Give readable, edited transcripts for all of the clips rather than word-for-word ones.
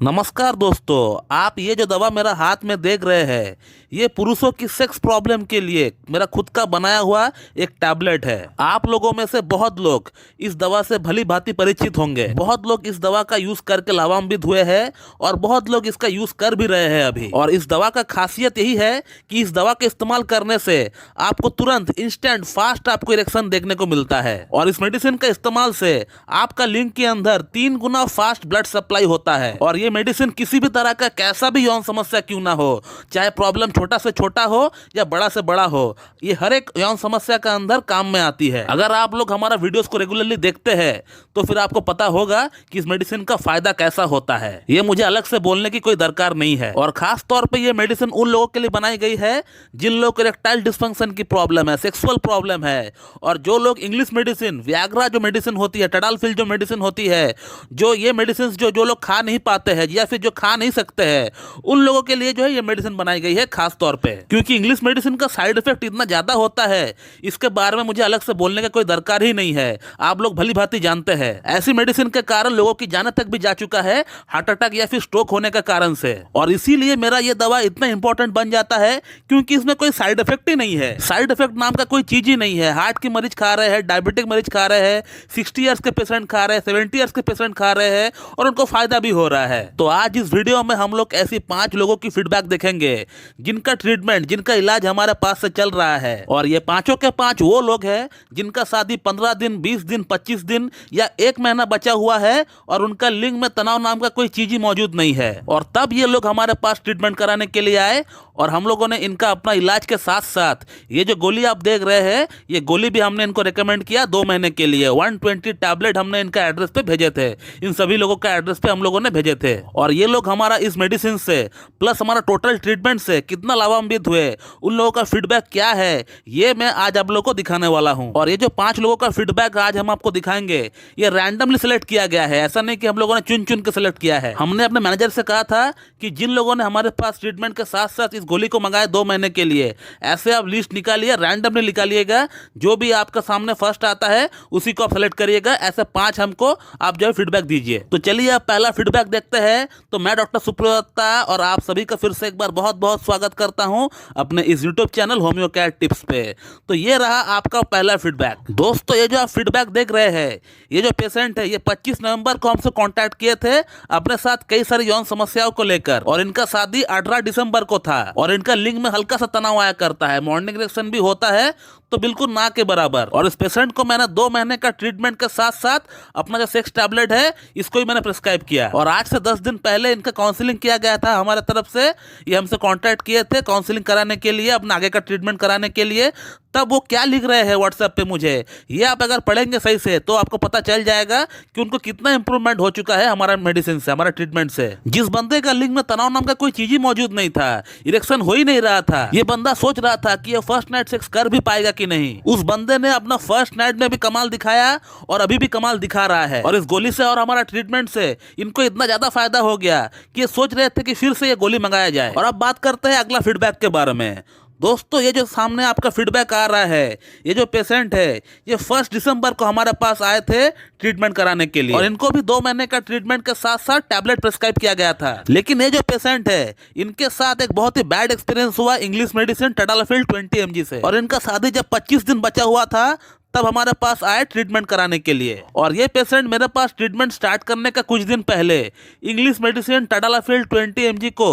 नमस्कार दोस्तों, आप ये जो दवा मेरा हाथ में देख रहे हैं ये पुरुषों की सेक्स प्रॉब्लम के लिए मेरा खुद का बनाया हुआ एक टैबलेट है। आप लोगों में से बहुत लोग इस दवा से भली भांति परिचित होंगे। बहुत लोग इस दवा का यूज करके लाभान्वित हुए हैं और बहुत लोग इसका यूज कर भी रहे हैं अभी। और इस दवा का खासियत यही है कि इस दवा के इस्तेमाल करने से आपको तुरंत इंस्टेंट फास्ट आपको इरेक्शन देखने को मिलता है। और इस मेडिसिन का इस्तेमाल से आपका लिंग के अंदर 3 गुना फास्ट ब्लड सप्लाई होता है। और ये मेडिसिन किसी भी तरह का कैसा भी यौन समस्या क्यों ना हो, चाहे प्रॉब्लम छोटा से छोटा हो या बड़ा से बड़ा हो, ये हर एक यौन समस्या का अंदर काम में आती है। अगर आप लोग हमारा वीडियोस को रेगुलरली देखते हैं तो फिर आपको पता होगा कि इस मेडिसिन का फायदा कैसा होता है। ये मुझे अलग से बोलने की कोई दरकार नहीं है। और खास तौर पे ये मेडिसिन उन लोगों के लिए बनाई गई है जिन लोगों को इरेक्टाइल डिस्फंक्शन की प्रॉब्लम है, सेक्सुअल प्रॉब्लम है। और जो लोग इंग्लिश मेडिसिन, वियाग्रा जो मेडिसिन होती है, टडालफिल जो मेडिसिन होती है, जो ये मेडिसिन जो लोग खा नहीं पाते हैं या फिर जो खा नहीं सकते हैं, उन लोगों के लिए जो है ये मेडिसिन बनाई गई है खास तौर पे। क्योंकि इंग्लिश मेडिसिन का साइड इफेक्ट इतना ज्यादा होता है, इसके बारे में मुझे अलग से बोलने का कोई दरकार ही नहीं है। आप लोग भली भांति जानते हैं। ऐसी मेडिसिन के कारण लोगों की जान तक भी जा चुका है, हार्ट अटैक या फिर स्ट्रोक होने के कारण से। और इसीलिए मेरा ये दवा इतना इंपॉर्टेंट बन जाता है क्योंकि इसमें कोई साइड इफेक्ट ही नहीं है। साइड इफेक्ट नाम का कोई चीज ही नहीं है। हार्ट के मरीज खा रहे हैं, डायबिटिक मरीज खा रहे हैं, 60 ईयर्स के पेशेंट खा रहे हैं, 70 ईयर्स के पेशेंट खा रहे हैं और उनको फायदा भी हो रहा है। तो आज इस वीडियो में हम लोग ऐसी 5 लोगों की फीडबैक देखेंगे जिनका ट्रीटमेंट, जिनका इलाज हमारे पास से चल रहा है। और ये पांचों के 5 वो लोग हैं जिनका शादी 15 दिन, 20 दिन, 25 दिन या 1 महीना बचा हुआ है और उनका लिंग में तनाव नाम का कोई चीज ही मौजूद नहीं है। और तब ये लोग हमारे पास ट्रीटमेंट कराने के लिए आए और हम लोगों ने इनका अपना इलाज के साथ साथ ये जो गोली आप देख रहे हैं, ये गोली भी हमने इनको रेकमेंड किया 2 महीने के लिए। 120 टैबलेट हमने इनका एड्रेस पे भेजे थे। इन सभी लोगों का एड्रेस पे हम लोगों ने भेजे थे। और ये लोग हमारा इस मेडिसिन से प्लस हमारा टोटल ट्रीटमेंट से कितना लाभान्वित हुए, उन लोगों का फीडबैक क्या है, ये मैं आज आप लोगों को दिखाने वाला हूं। और ये जो 5 लोगों का फीडबैक आज हम आपको दिखाएंगे, ये रैंडमली सिलेक्ट किया गया है। ऐसा नहीं कि हम लोगों ने चुन चुन के सिलेक्ट किया है। हमने अपने मैनेजर से कहा था कि जिन लोगों ने हमारे पास ट्रीटमेंट के साथ साथ इस गोली को मंगाया 2 महीने के लिए, ऐसे आप लिस्ट निकालिए, रैंडमली निकालिएगा। जो भी आपका सामने फर्स्ट आता है उसी को आप सेलेक्ट करिएगा। ऐसे 5 हमको आप जो है फीडबैक दीजिए। तो चलिए आप पहला फीडबैक देखते हैं। तो मैं डॉक्टर सुप्रदत्ता और आप सभी का फिर से एक बार बहुत बहुत स्वागत करता हूं अपने इस YouTube channel homeo care tips पे। तो ये रहा आपका पहला फीडबैक। दोस्तों, ये जो आप फीडबैक देख रहे हैं, ये जो पेशेंट है, ये 25 नवंबर को हमसे कांटेक्ट किए थे अपने साथ कई सारी यौन समस्याओं को लेकर। और इनका शादी 18 दिसंबर को था और इनका लिंग में हल्का सा तनाव आया करता है, मॉर्निंग इरेक्शन भी होता है तो बिल्कुल ना के बराबर। और इस पेशेंट को मैंने 2 महीने का ट्रीटमेंट के साथ साथ अपना जो सेक्स टैबलेट है इसको ही मैंने प्रिस्क्राइब किया। और आज से 10 दिन पहले इनका काउंसलिंग किया गया था हमारे तरफ से। ये हमसे कांटेक्ट किए थे काउंसलिंग कराने के लिए, अपना आगे का ट्रीटमेंट कराने के लिए। तब वो क्या लिख रहे हैं व्हाट्सएप पे मुझे, ये आप अगर पढ़ेंगे सही से तो आपको पता चल जाएगा कि उनको कितना इंप्रूवमेंट हो चुका है हमारा मेडिसिन से, हमारा ट्रीटमेंट से। जिस बंदे का लिंग में तनाव नाम का कोई चीज ही मौजूद नहीं था, इरेक्शन हो ही नहीं रहा था, ये बंदा सोच रहा था कि ये फर्स्ट नाइट सेक्स कर भी पाएगा कि नहीं, उस बंदे ने अपना फर्स्ट नाइट में भी कमाल दिखाया और अभी भी कमाल दिखा रहा है। और इस गोली से और हमारा ट्रीटमेंट से इनको इतना ज्यादा फायदा हो गया कि ये सोच रहे थे कि फिर से ये गोली मंगाया जाए। और अब बात करते हैं अगला फीडबैक के बारे में। दोस्तों, ये जो सामने आपका फीडबैक आ रहा है, ये जो पेशेंट है, ये 1 दिसंबर को हमारे पास आए थे ट्रीटमेंट कराने के लिए और इनको भी 2 महीने का ट्रीटमेंट के साथ साथ टैबलेट प्रिस्क्राइब किया गया था। लेकिन ये जो पेशेंट है, इनके साथ एक बहुत ही बैड एक्सपीरियंस हुआ इंग्लिश मेडिसिन टडालफिल 20 mg से। और इनका शादी जब 25 दिन बचा हुआ था तब हमारे पास आए ट्रीटमेंट कराने के लिए। और ये पेशेंट मेरे पास ट्रीटमेंट स्टार्ट करने का कुछ दिन पहले इंग्लिश मेडिसिन टडालफिल 20 mg को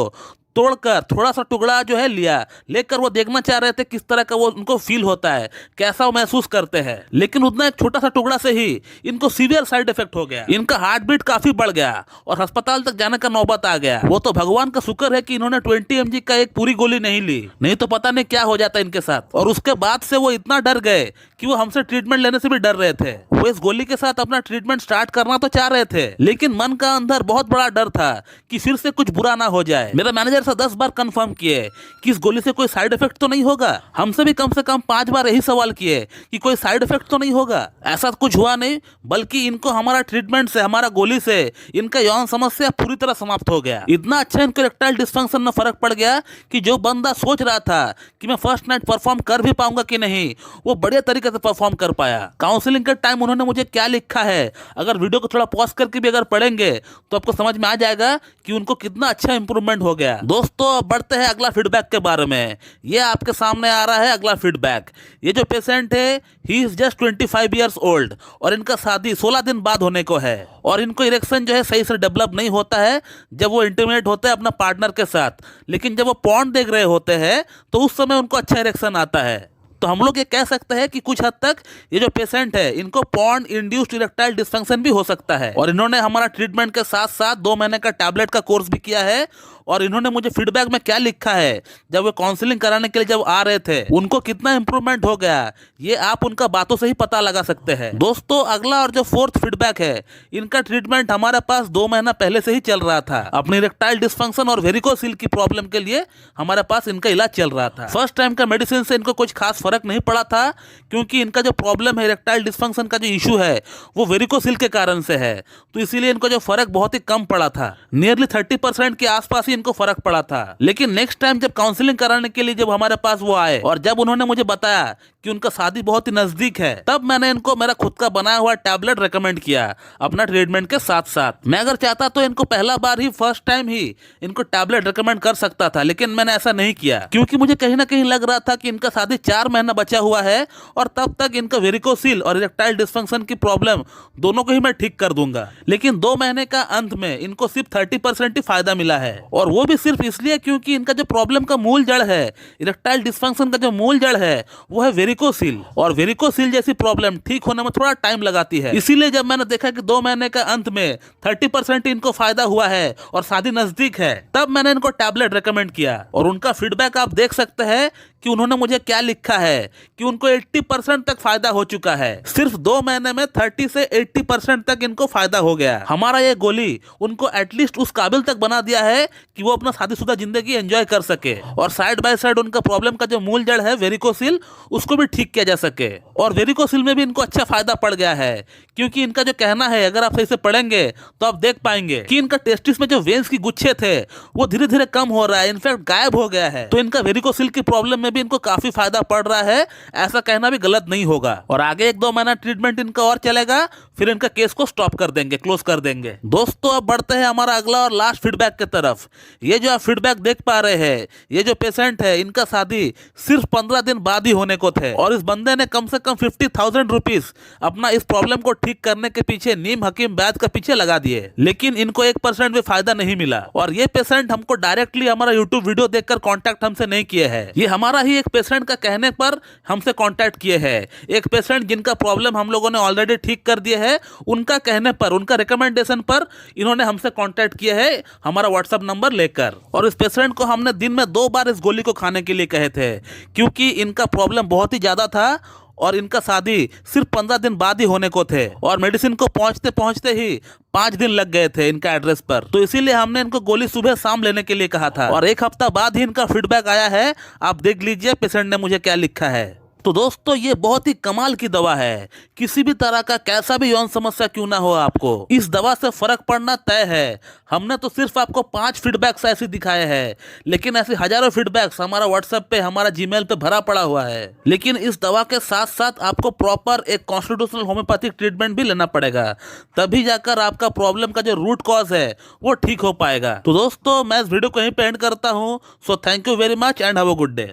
तोड़कर थोड़ा सा टुकड़ा जो है लेकर वो देखना चाह रहे थे किस तरह का वो उनको फील होता है, कैसा वो महसूस करते हैं। लेकिन उतना एक छोटा सा टुकड़ा से ही इनको सीवियर साइड इफेक्ट हो गया। इनका हार्ट बीट काफी बढ़ गया और अस्पताल तक जाने का नौबत आ गया। वो तो भगवान का शुक्र है कि इन्होंने 20 mg का एक पूरी गोली नहीं ली, नहीं तो पता नहीं क्या हो जाता इनके साथ। और उसके बाद से वो इतना डर गए कि वो हमसे ट्रीटमेंट लेने से भी डर रहे थे। वो इस गोली के साथ अपना ट्रीटमेंट स्टार्ट करना तो चाह रहे थे, लेकिन मन का अंदर बहुत बड़ा डर था कि फिर से कुछ बुरा ना हो जाए। मेरा मैनेजर से 10 बार कंफर्म किए कि इस गोली से कोई साइड इफेक्ट तो नहीं होगा। हमसे भी कम से कम 5 बार यही सवाल किए कि कोई साइड इफेक्ट तो नहीं होगा। ऐसा कुछ हुआ नहीं, बल्कि इनको हमारा ट्रीटमेंट से, हमारा गोली से इनका यौन समस्या पूरी तरह समाप्त हो गया। इतना अच्छा इनको इरेक्टाइल डिस्फंक्शन में फर्क पड़ गया कि जो बंदा सोच रहा था कि मैं फर्स्ट नाइट परफॉर्म कर भी पाऊंगा कि नहीं, वो बढ़िया तरीके से परफॉर्म कर पाया। काउंसलिंग के टाइम उन्होंने मुझे क्या लिखा है, अगर वीडियो को थोड़ा पॉज करके भी अगर पढ़ेंगे तो आपको समझ में आ जाएगा कि उनको कितना अच्छा इंप्रूवमेंट हो गया। दोस्तों अब बढ़ते हैं अगला फीडबैक के बारे में। ये आपके सामने आ रहा है अगला फीडबैक। ये जो पेशेंट है he is just 25 years old और इनका शादी 16 दिन बाद होने को है और इनको इरेक्शन जो है सही से डेवलप नहीं होता है जब वो इंटीमेट होते हैं अपना पार्टनर के साथ, लेकिन जब वो पॉर्न देख रहे होते हैं तो उस समय उनको अच्छा इरेक्शन आता है। तो हम लोग ये कह सकते हैं कि कुछ हद तक ये जो पेशेंट है इनको पॉर्न इंड्यूस्ड इरेक्टाइल डिस्फंक्शन भी हो सकता है। और इन्होंने हमारा ट्रीटमेंट के साथ साथ 2 महीने का टैबलेट का कोर्स भी किया है। और इन्होंने मुझे फीडबैक में क्या लिखा है, जब वो काउंसलिंग कराने के लिए जब आ रहे थे उनको कितना इंप्रूवमेंट हो गया, ये आप उनका बातों से ही पता लगा सकते हैं। दोस्तों अगला और जो 4th फीडबैक है, इनका ट्रीटमेंट हमारे पास 2 महीना पहले से ही चल रहा था। अपनी इरेक्टाइल डिस्फंक्शन और वेरिकोसिल की प्रॉब्लम के लिए हमारे पास इनका इलाज चल रहा था। फर्स्ट टाइम का मेडिसिन से इनको कुछ खास फर्क नहीं पड़ा था, क्योंकि इनका जो प्रॉब्लम है इरेक्टाइल डिस्फंक्शन का जो इशू है वो वेरिकोसिल के कारण से है, तो इसीलिए इनको जो फर्क बहुत ही कम पड़ा था। नियरली 30% के आसपास ही इनको फर्क पड़ा था। लेकिन नेक्स्ट टाइम जब काउंसलिंग कराने के लिए जब हमारे पास वो आए और जब उन्होंने मुझे बताया कि उनका शादी बहुत ही नजदीक है, तब मैंने इनको मेरा खुद का बनाया हुआ टैबलेट रेकमेंड किया अपना ट्रीटमेंट के साथ साथ। मैं अगर चाहता तो इनको पहला बार ही फर्स्ट टाइम ही इनको टैबलेट रेकमेंड कर सकता था, लेकिन मैंने ऐसा नहीं किया क्योंकि मुझे कहीं ना कहीं लग रहा था कि इनका शादी 4 महीना बचा हुआ है और तब तक इनका वेरिकोसिल और इरेक्टाइल डिस्फंक्शन की प्रॉब्लम दोनों को ही मैं ठीक कर दूंगा। लेकिन 2 महीने का अंत में इनको सिर्फ 30% ही फायदा मिला है, और वो भी सिर्फ इसलिए क्योंकि इनका जो प्रॉब्लम का मूल जड़ है, इरेक्टाइल डिस्फंक्शन का जो मूल जड़ है वो है वेरिकोसिल, और वेरिकोसिल जैसी प्रॉब्लम ठीक होने में थोड़ा टाइम लगाती है। इसीलिए जब मैंने देखा कि 2 महीने का अंत में 30% इनको फायदा हुआ है और शादी नजदीक है, तब मैंने इनको टैबलेट रेकमेंड किया। और उनका फीडबैक आप देख सकते हैं कि उन्होंने मुझे क्या लिखा है कि उनको 80% तक फायदा हो चुका है। सिर्फ 2 महीने में 30 से 80% तक इनको फायदा हो गया। हमारा ये गोली उनको एटलीस्ट उस काबिल तक बना दिया है कि वो अपना शादीशुदा जिंदगी एंजॉय कर सके, और साइड बाय साइड उनका प्रॉब्लम का जो मूल जड़ है वेरिकोसिल उसको भी ठीक किया जा सके। और वेरिकोसिल में भी इनको अच्छा फायदा पड़ गया है, क्योंकि इनका जो कहना है, अगर आप सही से पढ़ेंगे तो आप देख पाएंगे कि इनका टेस्टिस में जो वेन्स की गुच्छे थे वो धीरे धीरे कम हो रहा है, इनफैक्ट गायब हो गया है। तो इनका वेरिकोसिल की प्रॉब्लम में भी इनको काफी फायदा पड़ रहा है, ऐसा कहना भी गलत नहीं होगा। और आगे 1-2 महीना ट्रीटमेंट इनका और चलेगा, फिर इनका केस को स्टॉप कर देंगे, क्लोज कर देंगे। दोस्तों अब बढ़ते हैं हमारा अगला और लास्ट फीडबैक की तरफ। ये जो आप फीडबैक देख पा रहे हैं, ये जो पेशेंट है इनका शादी सिर्फ 15 दिन बाद ही होने को थे, और इस बंदे ने कम से कम 50,000 रुपीज अपना इस प्रॉब्लम को ठीक करने के पीछे नीम हकीम वैद्य का पीछे लगा दिए, लेकिन इनको 1% भी फायदा नहीं मिला। और ये पेशेंट हमको डायरेक्टली हमारा यूट्यूब वीडियो देखकर कॉन्टैक्ट हमसे नहीं किए हैं, ये हमारा ही एक पेशेंट का कहने पर हमसे कॉन्टैक्ट किए हैं। एक पेशेंट जिनका प्रॉब्लम हम लोगों ने ऑलरेडी ठीक कर दिए है, उनका कहने पर, उनका रिकमेंडेशन पर इन्होंने हमसे कॉन्टैक्ट किया है हमारा व्हाट्सएप नंबर लेकर। और इस पेशेंट को हमने दिन में 2 बार इस गोली को खाने के लिए कहे थे, क्योंकि इनका प्रॉब्लम बहुत ही ज्यादा था और इनका शादी सिर्फ 15 दिन बाद ही होने को थे, और मेडिसिन को पहुंचते पहुंचते ही 5 दिन लग गए थे इनका एड्रेस पर। तो इसीलिए हमने इनको गोली सुबह शाम लेने के लिए कहा था, और 1 हफ्ता बाद ही इनका फीडबैक आया है। आप देख लीजिए पेशेंट ने मुझे क्या लिखा है। तो दोस्तों ये बहुत ही कमाल की दवा है, किसी भी तरह का कैसा भी यौन समस्या क्यों ना हो, आपको इस दवा से फर्क पड़ना तय है। हमने तो सिर्फ आपको 5 फीडबैक्स ऐसे दिखाए हैं, लेकिन ऐसे हजारों फीडबैक्स हमारा व्हाट्सएप पे, हमारा जीमेल पे भरा पड़ा हुआ है। लेकिन इस दवा के साथ साथ आपको प्रॉपर एक कॉन्स्टिट्यूशनल होम्योपैथिक ट्रीटमेंट भी लेना पड़ेगा, तभी जाकर आपका प्रॉब्लम का जो रूट कॉज है वो ठीक हो पाएगा। तो दोस्तों मैं इस वीडियो को यहीं पे एंड करता हूँ। So thank you very much and have a good day.